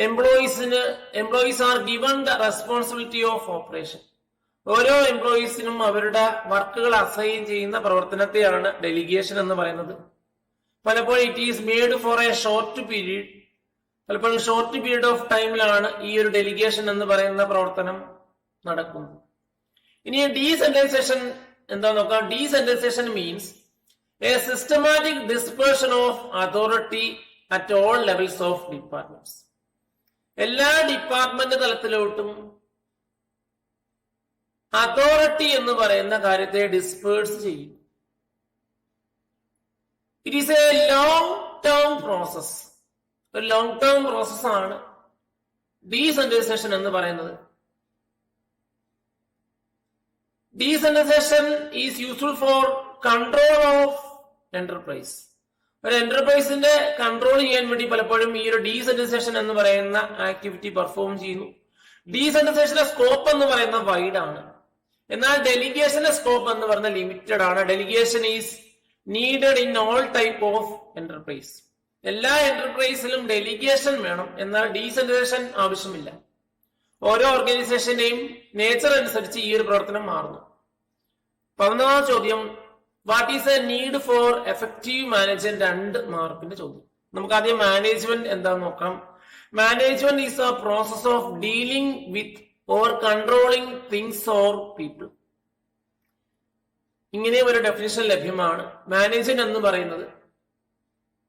[SPEAKER 1] Employees are given the responsibility of operation. ഓരോ എംപ്ലോയീസിനും അവരുടെ വർക്കുകൾ അസൈൻ ചെയ്യുന്ന പ്രവർത്തനത്തെയാണ് ഡെലിഗേഷൻ എന്ന് പറയുന്നത്. പലപ്പോഴും it is made for A short period. പലപ്പോഴും ഷോർട്ട് പീരീഡ് ഓഫ് ടൈമിലാണ് ഈ ഒരു ഡെലിഗേഷൻ എന്ന് പറയുന്ന പ്രവർത്തനം നടക്കുന്നത്. ഇനി ഡീസെൻട്രലൈസേഷൻ എന്താ നോക്കാം. Decentralisation means A systematic dispersion of authority at all levels of departments. എല്ലാ ഡിപ്പാർട്ട്മെന്റ് തലത്തിലോട്ടും അതോറിറ്റി എന്ന് പറയുന്ന കാര്യത്തെ ഡിസ്പേഴ്സ് ചെയ്യും. It is A long term process. ഒരു ലോങ് ടേം പ്രോസസ് ആണ് ഡീസെൻട്രലൈസേഷൻ എന്ന് പറയുന്നത്. Decentralisation is useful for control of enterprise. ഒരു എന്റർപ്രൈസിന്റെ കൺട്രോൾ ചെയ്യാൻ വേണ്ടി പലപ്പോഴും ഈ ഒരു ഡീസെൻട്രലൈസേഷൻ എന്ന് പറയുന്ന ആക്ടിവിറ്റി പെർഫോം ചെയ്യുന്നു. ഡീസെൻട്രലൈസേഷന്റെ സ്കോപ്പ് എന്ന് പറയുന്ന വൈഡ് ആണ്. എന്നാൽ ഡെലിഗേഷന്റെ സ്കോപ്പ് എന്ന് പറയുന്ന ലിമിറ്റഡ് ആണ്. Delegation is needed in all type of enterprise. എല്ലാ എന്റർപ്രൈസിലും ഡെലിഗേഷൻ വേണം, എന്നാൽ ഡീസെൻട്രലൈസേഷൻ ആവശ്യമില്ല. ഓരോ ഓർഗനൈസേഷന്റെയും നേച്ചർ അനുസരിച്ച് ഈ ഒരു പ്രവർത്തനം മാറുന്നു. 11ാം ചോദ്യം, what is A need for effective management? 2 മാർക്കിന്റെ ചോദ്യം. നമുക്ക് ആദ്യം മാനേജ്മെന്റ് എന്താന്ന് നോക്കാം. Management is A process of dealing with or controlling things or people. ഇങ്ങനെ ഒരു ഡെഫിനിഷൻ ലഭ്യമാണ്. മാനേജ്മെന്റ് എന്ന് പറയുന്നത്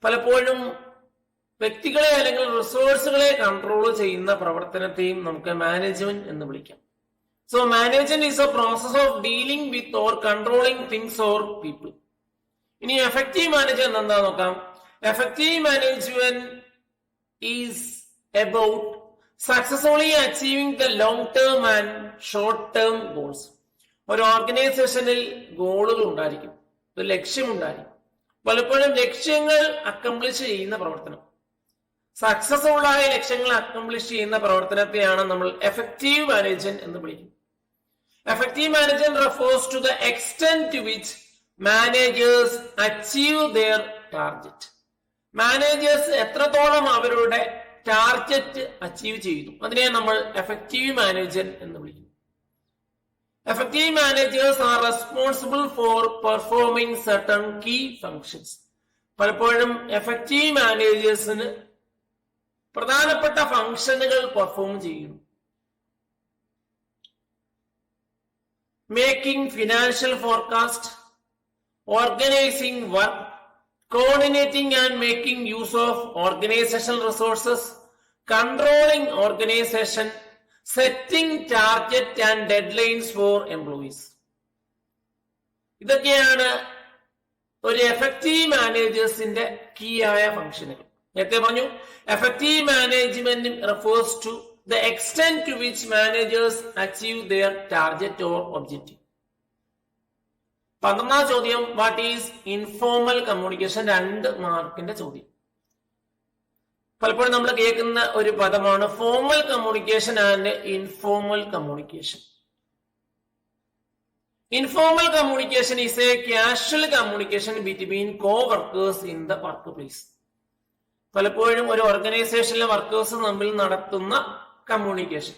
[SPEAKER 1] പലപ്പോഴും വ്യക്തികളെ അല്ലെങ്കിൽ റിസോഴ്സുകളെ കൺട്രോൾ ചെയ്യുന്ന പ്രവർത്തനത്തെയും നമുക്ക് മാനേജ്മെന്റ് എന്ന് വിളിക്കാം. So management is A process of dealing with or controlling things or people. ഇനി എഫക്റ്റീവ് മാനേജ്മെന്റ് എന്താ നോക്കാം. Effective management is about successfully achieving the long term and short term goals. ഒരു ഓർഗനൈസേഷനിൽ ഗോളുകൾ ഉണ്ടായിരിക്കും, ഒരു ലക്ഷ്യമുണ്ടായിരിക്കും. പലപ്പോഴും ലക്ഷ്യങ്ങൾ അക്കംപ്ലിഷ് ചെയ്യുന്ന പ്രവർത്തനം. സക്സസ്ഫുൾ ആയ ലക്ഷ്യങ്ങൾ അക്കംപ്ലിഷ് ചെയ്യുന്ന പ്രവർത്തനത്തെയാണ് നമ്മൾ എഫക്റ്റീവ് മാനേജ്മെന്റ് എന്ന് വിളിക്കുന്നത്. Effective management refers to the extent to which managers achieve their target. Managers എത്രത്തോളം അവരുടെ ടാർഗറ്റ് അച്ചീവ് ചെയ്യുന്നു അതിനെ നമ്മൾ എഫക്റ്റീവ് മാനേജ്മെന്റ് എന്ന് വിളിക്കുന്നു. Effective managers are responsible for performing certain key functions. പലപ്പോഴും എഫക്റ്റീവ് മാനേജേഴ്സിന് പ്രധാനപ്പെട്ട ഫംഗ്ഷനുകൾ പെർഫോം ചെയ്യുന്നു. Making financial forecast, organising work, coordinating and making use of organisational resources, controlling organisation, setting target and deadlines for employees. ഇതൊക്കെയാണ് ഒരു effective മാനേജേഴ്സിന്റെ key ആയ ഫംഗ്ഷനുകൾ. നേരത്തെ പറഞ്ഞു effective management refers to the extent to which managers achieve their target or objective. 11ാം ചോദ്യം, what is informal communication? 2 മാർക്കിന്റെ ചോദ്യം. പലപ്പോഴും നമ്മൾ കേൾക്കുന്ന ഒരു പദമാണ് formal communication and informal communication. Informal communication is a casual communication between co-workers in the work place. പലപ്പോഴും ഒരു ഓർഗനൈസേഷനിലെ വർക്കേഴ്സ് തമ്മിൽ നടത്തുന്ന കമ്മ്യൂണിക്കേഷൻ,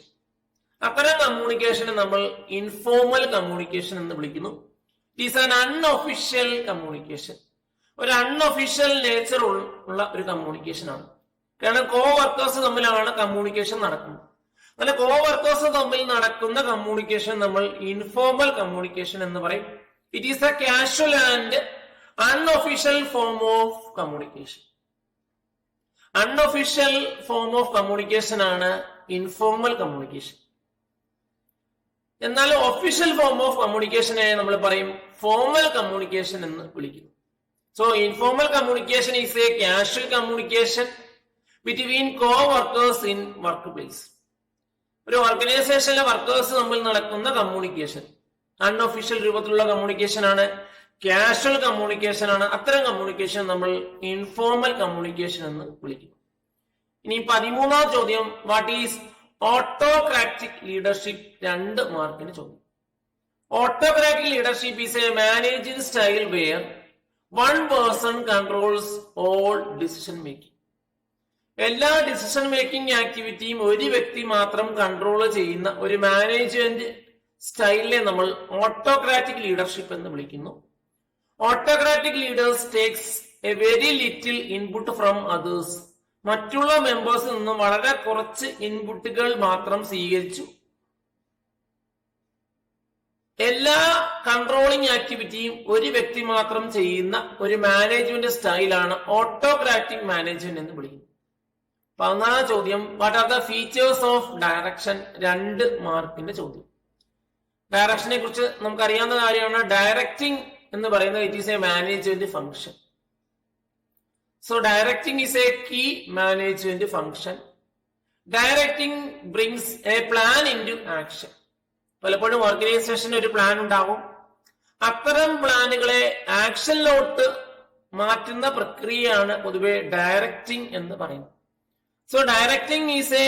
[SPEAKER 1] അത്തരം കമ്മ്യൂണിക്കേഷനെ നമ്മൾ ഇൻഫോർമൽ കമ്മ്യൂണിക്കേഷൻ എന്ന് വിളിക്കുന്നു. It is an unofficial communication. ഒരു അൺഒഫീഷ്യൽ നേച്ചർ ഉള്ള ഒരു കമ്മ്യൂണിക്കേഷൻ ആണ്. കാരണം കോ-വർക്കേഴ്സ് തമ്മിലാണ് കമ്മ്യൂണിക്കേഷൻ നടക്കുന്നത്. അങ്ങനെ കോ-വർക്കേഴ്സ് തമ്മിൽ നടക്കുന്ന കമ്മ്യൂണിക്കേഷൻ നമ്മൾ ഇൻഫോർമൽ കമ്മ്യൂണിക്കേഷൻ എന്ന് പറയും. It is a casual and unofficial form of communication. Unofficial form of communication ആണ് ഇൻഫോർമൽ കമ്മ്യൂണിക്കേഷൻ. എന്നാൽ ഒഫീഷ്യൽ ഫോം ഓഫ് കമ്മ്യൂണിക്കേഷനെ നമ്മൾ പറയും ഫോർമൽ കമ്മ്യൂണിക്കേഷൻ എന്ന് വിളിക്കുന്നു. So informal communication is a casual communication between co-workers in work place. ഒരു ഓർഗനൈസേഷനിലെ workers തമ്മിൽ നടക്കുന്ന കമ്മ്യൂണിക്കേഷൻ അൺഒഫീഷ്യൽ രൂപത്തിലുള്ള കമ്മ്യൂണിക്കേഷൻ ആണ്, കാഷ്വൽ കമ്മ്യൂണിക്കേഷൻ ആണ്. അത്തരം കമ്മ്യൂണിക്കേഷൻ നമ്മൾ ഇൻഫോർമൽ കമ്മ്യൂണിക്കേഷൻ എന്ന് വിളിക്കുന്നു. ഇനി 13ാം ചോദ്യം, വാട്ട് ഈസ് ഓട്ടോക്രാറ്റിക് ലീഡർഷിപ്പ്? 2 മാർക്കിന് ചോദ്യം. Autocratic leadership is a managing style where one person controls all decision making. എല്ലാ ഡിസിഷൻ മേക്കിംഗ് ആക്ടിവിറ്റിയും ഒരു വ്യക്തി മാത്രം കൺട്രോൾ ചെയ്യുന്ന ഒരു മാനേജ്മെന്റ് സ്റ്റൈലിനെ നമ്മൾ ഓട്ടോക്രാറ്റിക് ലീഡർഷിപ്പ് എന്ന് വിളിക്കുന്നു. Autocratic leaders takes A very little input from others. മറ്റുള്ള മെമ്പേഴ്സിൽ നിന്നും വളരെ കുറച്ച് ഇൻപുട്ടുകൾ മാത്രം സ്വീകരിച്ചു എല്ലാ കൺട്രോളിംഗ് ആക്ടിവിറ്റിയും ഒരു വ്യക്തി മാത്രം ചെയ്യുന്ന ഒരു മാനേജ്മെന്റ് സ്റ്റൈലാണ് ഓട്ടോക്രാറ്റിക് മാനേജ്മെന്റ് എന്ന് വിളിക്കുന്നത്. 14ാം ചോദ്യം, what are the features of direction? 2 മാർക്കിന്റെ ചോദ്യം. ഡയറക്ഷനെ കുറിച്ച് നമുക്കറിയാവുന്ന കാര്യമാണ്. ഡയറക്റ്റിംഗ് എന്ന് പറയുന്നത് it is a management function. So directing is a key management function. Directing brings a plan in to action. പലപ്പോഴും ഓർഗനൈസേഷന് ഒരു പ്ലാൻ ഉണ്ടാവും. അത്തരം പ്ലാനുകളെ ആക്ഷനിലോട്ട് മാറ്റുന്ന പ്രക്രിയയാണ് പൊതുവെ ഡയറക്റ്റിംഗ് എന്ന് പറയുന്നത്. So directing is a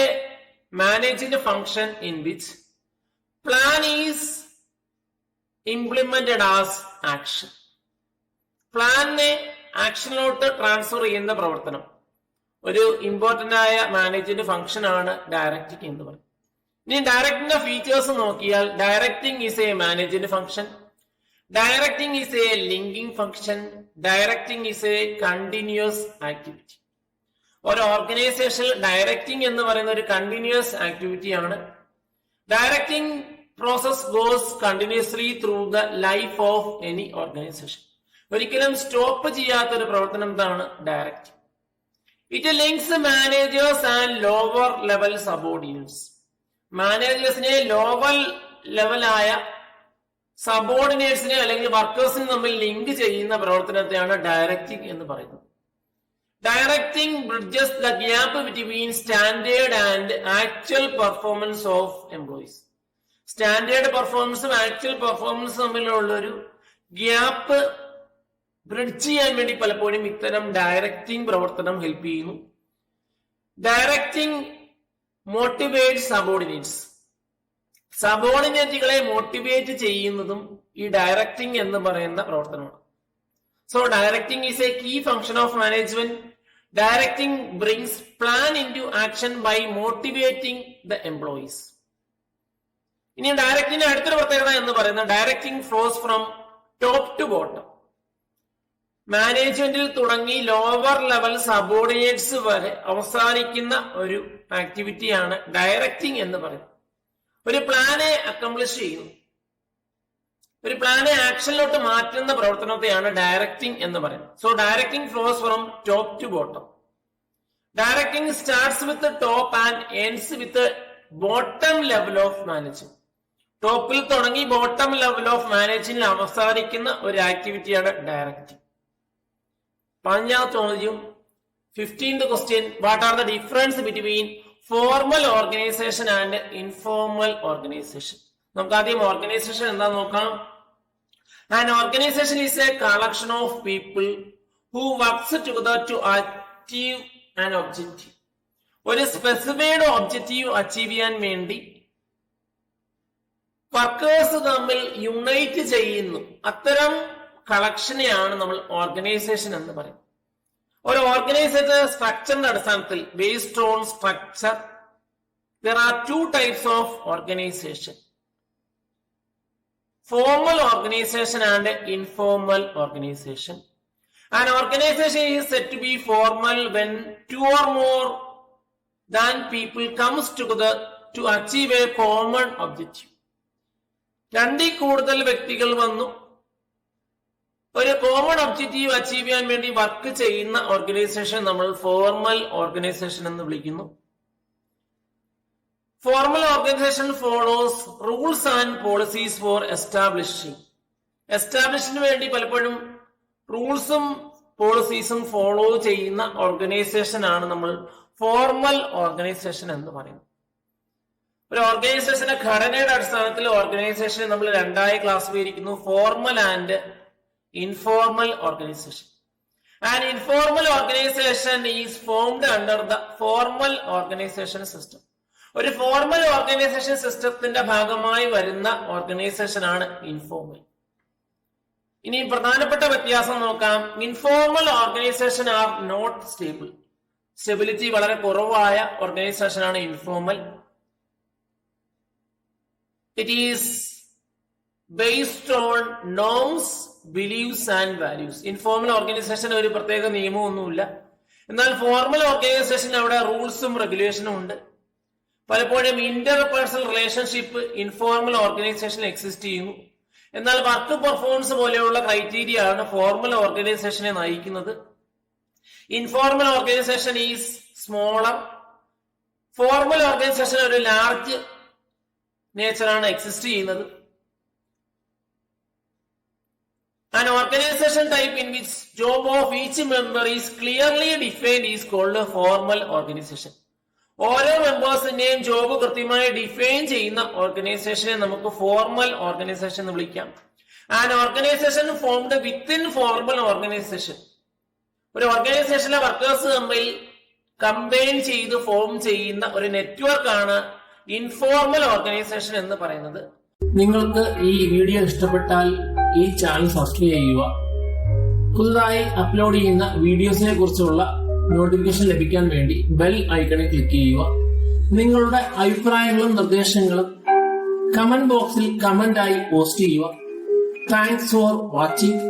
[SPEAKER 1] management function in which plan is implemented as action. പ്ലാനിനെ ആക്ഷനിലോട്ട് ട്രാൻസ്ഫർ ചെയ്യുന്ന പ്രവർത്തനം ഒരു ഇമ്പോർട്ടന്റ് ആയ മാനേജ്മെന്റ് ഫംഗ്ഷൻ ആണ് ഡയറക്റ്റിംഗ് എന്ന് പറയുന്നത്. ഇനി ഡയറക്റ്റിംഗിന്റെ ഫീച്ചേഴ്സ് നോക്കിയാൽ directing is a management function, directing is a linking function, directing is a continuous activity. ഒരു ഓർഗനൈസേഷനിൽ ഡയറക്റ്റിംഗ് എന്ന് പറയുന്ന ഒരു കണ്ടിന്യൂസ് ആക്ടിവിറ്റിയാണ്. Directing process goes continuously through the life of any organization. ഒരിക്കലും സ്റ്റോപ്പ് ചെയ്യാത്ത ഒരു പ്രവർത്തനം എന്താണ് directing. It links managers and lower level subordinates. മാനേജേഴ്സിനെ ലോവർ ലെവലായ സബോർഡിനേറ്റ്സിനെ അല്ലെങ്കിൽ വർക്കേഴ്സിനെ തമ്മിൽ ലിങ്ക് ചെയ്യുന്ന പ്രവർത്തനത്തെയാണ് ഡയറക്റ്റിംഗ് എന്ന് പറയുന്നത്. Directing bridges the gap between standard and actual performance of employees. Standard പെർഫോമൻസും ആക്ച്വൽ പെർഫോമൻസും തമ്മിലുള്ള ഒരു ഗ്യാപ്പ് ബ്രിഡ്ജ് ചെയ്യാൻ വേണ്ടി പലപ്പോഴും ഇത്തരം ഡയറക്റ്റിംഗ് പ്രവർത്തനം ഹെൽപ്പ് ചെയ്യുന്നു. Directing motivate subordinates. സബോർഡിനേറ്റുകളെ മോട്ടിവേറ്റ് ചെയ്യുന്നതും ഈ ഡയറക്റ്റിംഗ് എന്ന് പറയുന്ന പ്രവർത്തനമാണ്. So directing is a key function of management. Directing brings plan in to action by motivating the employees. ഇനി ഡയറക്റ്റിംഗിന്റെ അടുത്തൊരു പ്രത്യേകത എന്ന് പറയുന്നത് directing flows from top to bottom. മാനേജ്മെന്റിൽ തുടങ്ങി ലോവർ ലെവൽ സബോർഡിനേറ്റ്സ് വരെ അവസാനിക്കുന്ന ഒരു ആക്ടിവിറ്റിയാണ് ഡയറക്റ്റിംഗ് എന്ന് പറയുന്നത്. ഒരു പ്ലാനെ അക്കംപ്ലിഷ് ചെയ്യുന്നു, ഒരു പ്ലാനെ ആക്ഷനിലോട്ട് മാറ്റുന്ന പ്രവർത്തനത്തെയാണ് ഡയറക്റ്റിംഗ് എന്ന് പറയുന്നത്. So directing flows from top to bottom. Directing starts with top and ends with bottom level of management. ടോപ്പിൽ തുടങ്ങി ബോട്ടം ലെവൽ ഓഫ് മാനേജ്മെന്റിൽ അവസാനിക്കുന്ന ഒരു ആക്ടിവിറ്റിയാണ് ഡയറക്റ്റിംഗ്. 15th ചോദ്യം, 15th question, what are the difference between formal organization and informal organization? നമുക്ക് ആദ്യം organisation എന്താ നോക്കാം. An organization is a collection of people who works together to achieve an objective. ഒരു specified objective achieve ചെയ്യാൻ വേണ്ടി workers തമ്മിൽ unite ചെയ്യുന്നു. അത്തരം കളക്ഷനെയാണ് നമ്മൾ ഓർഗനൈസേഷൻ എന്ന് പറയുന്നത്. ഒരു ഓർഗനൈസേഷൻ സ്ട്രക്ചറിന്റെ അടിസ്ഥാനത്തിൽ based on structure there are two types of organization: formal organization and informal organization. An organization is said to be formal when two or more than people comes together to achieve a common objective. രണ്ടിൽ കൂടുതൽ വ്യക്തികൾ വന്നു ഒരു common objective achieve ചെയ്യാൻ വേണ്ടി work ചെയ്യുന്ന organisation നമ്മൾ formal organization എന്ന് വിളിക്കുന്നു. Formal organization follows rules and policies for എസ്റ്റാബ്ലിഷിന് വേണ്ടി പലപ്പോഴും റൂൾസും പോളിസീസും ഫോളോ ചെയ്യുന്ന ഓർഗനൈസേഷൻ ആണ് നമ്മൾ ഫോർമൽ ഓർഗനൈസേഷൻ എന്ന് പറയുന്നത്. ഒരു ഓർഗനൈസേഷന്റെ ഘടനയുടെ അടിസ്ഥാനത്തിൽ ഓർഗനൈസേഷനെ നമ്മൾ രണ്ടായി ക്ലാസിഫിച്ചിരിക്കുന്നു: formal and informal organization. An informal organization is formed under the formal organization system. ഒരു ഫോർമൽ ഓർഗനൈസേഷൻ സിസ്റ്റത്തിന്റെ ഭാഗമായി വരുന്ന ഓർഗനൈസേഷൻ ആണ് ഇൻഫോർമൽ. ഇനി പ്രധാനപ്പെട്ട വ്യത്യാസം നോക്കാം. Informal organization are not stable. Stability വളരെ കുറവായ ഓർഗനൈസേഷൻ ആണ് informal. It is based on norms, beliefs and values. Informal organization ഒരു പ്രത്യേക നിയമമൊന്നുമില്ല. എന്നാൽ ഫോർമൽ ഓർഗനൈസേഷൻ അവിടെ റൂൾസും റെഗുലേഷനും ഉണ്ട്. പലപ്പോഴും Inter personal relationship informal organisation exist ചെയ്യുന്നു. എന്നാൽ വർക്ക് പെർഫോമൻസ് പോലെയുള്ള ക്രൈറ്റീരിയ ആണ് ഫോർമൽ ഓർഗനൈസേഷനെ നയിക്കുന്നത്. Informal organisation is smaller. Formal organisation ഒരു ലാർജ് നേച്ചറാണ് എക്സിസ്റ്റ് ചെയ്യുന്നത്. An organization type in which job of each member is clearly defined is called a formal organization. ഓരോ മെമ്പേഴ്സിന്റെയും job കൃത്യമായി ഡിഫൈൻ ചെയ്യുന്ന ഓർഗനൈസേഷനെ നമുക്ക് ഫോർമൽ ഓർഗനൈസേഷൻ എന്ന് വിളിക്കാം. An organisation formed within formal organisation. ഒരു ഓർഗനൈസേഷനിലെ വർക്കേഴ്സ് തമ്മിൽ കമ്പൈൻ ചെയ്ത് ഫോം ചെയ്യുന്ന ഒരു നെറ്റ്വർക്ക് ആണ് ഇൻഫോർമൽ ഓർഗനൈസേഷൻ എന്ന് പറയുന്നത്. നിങ്ങൾക്ക് ഈ വീഡിയോ ഇഷ്ടപ്പെട്ടാൽ ഈ ചാനൽ സബ്സ്ക്രൈബ് ചെയ്യുക. പുതുതായി അപ്ലോഡ് ചെയ്യുന്ന വീഡിയോസിനെ കുറിച്ചുള്ള നോട്ടിഫിക്കേഷൻ ലഭിക്കാൻ വേണ്ടി ബെൽ ഐക്കണിൽ ക്ലിക്ക് ചെയ്യുക. നിങ്ങളുടെ അഭിപ്രായങ്ങളും നിർദ്ദേശങ്ങളും കമന്റ് ബോക്സിൽ കമന്റ് ആയി പോസ്റ്റ് ചെയ്യുക. Thanks for watching.